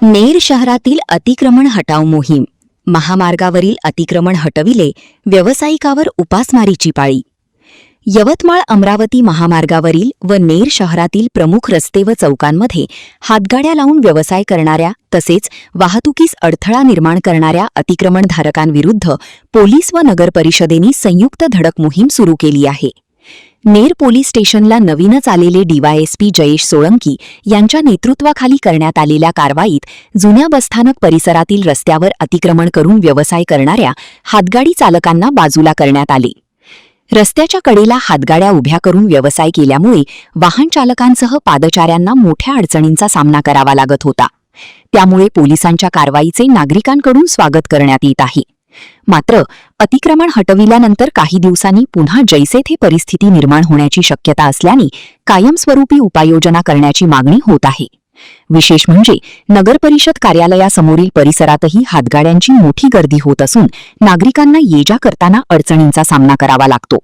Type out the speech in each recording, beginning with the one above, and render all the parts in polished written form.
नेर शहरातील अतिक्रमण हटाव मोहीम. महामार्गावरील अतिक्रमण हटविले, व्यावसायिकावर उपासमारीची पाळी. यवतमाळ अमरावती महामार्गावरील व नेर शहरातील प्रमुख रस्ते व चौकांमध्ये हातगाड्या लावून व्यवसाय करणाऱ्या तसेच वाहतुकीस अडथळा निर्माण करणाऱ्या अतिक्रमणधारकांविरुद्ध पोलीस व नगर परिषदेने संयुक्त धडक मोहीम सुरू केली आहे. नेर पोलीस स्टेशनला नवीनच आलेले डीवायएसपी जयेश सोळंकी यांच्या नेतृत्वाखाली करण्यात आलेल्या कारवाईत जुन्या बसस्थानक परिसरातील रस्त्यावर अतिक्रमण करून व्यवसाय करणाऱ्या हातगाडी चालकांना बाजूला करण्यात आले. रस्त्याच्या कडेला हातगाड्या उभ्या करून व्यवसाय केल्यामुळे वाहन चालकांसह पादचाऱ्यांना मोठ्या अडचणींचा सामना करावा लागत होता. त्यामुळे पोलिसांच्या कारवाईचे नागरिकांकडून स्वागत करण्यात येत आहे. मात्र अतिक्रमण हटविल्यानंतर काही दिवसांनी पुन्हा जैसे थे परिस्थिती निर्माण होण्याची शक्यता असल्याने कायमस्वरूपी उपाययोजना करण्याची मागणी होत आहे. विशेष म्हणजे नगरपरिषद कार्यालयासमोरील परिसरातही हातगाड्यांची मोठी गर्दी होत असून नागरिकांना ये-जा करताना अडचणींचा सामना करावा लागतो.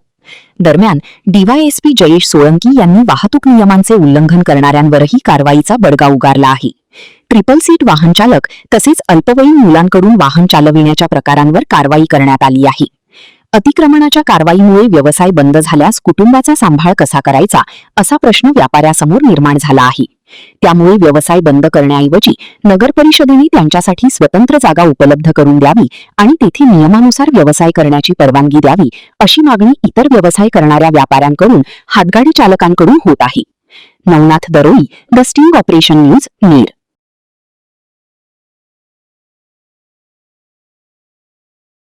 दरम्यान डीवायएसपी जयेश सोळंकी यांनी वाहतूक नियमांचे उल्लंघन करणाऱ्यांवरही कारवाईचा बडगा उगारला आहे. ट्रिपल सीट वाहन चालक तसेच अल्पवयीन मुलांकडून वाहन चालविण्याच्या प्रकारांवर कारवाई करण्यात आली आहे. अतिक्रमणाच्या कारवाईमुळे व्यवसाय बंद झाल्यास कुटुंबाचा सांभाळ कसा करायचा असा प्रश्न व्यापाऱ्यासमोर निर्माण झाला आहे. त्यामुळे व्यवसाय बंद करण्याऐवजी नगरपरिषदेने त्यांच्यासाठी स्वतंत्र जागा उपलब्ध करून द्यावी आणि तेथे नियमानुसार व्यवसाय करण्याची परवानगी द्यावी अशी मागणी इतर व्यवसाय करणाऱ्या व्यापाऱ्यांकडून हातगाडी चालकांकडून होत आहे. Navnath Daroi, the sting operation news, Ner.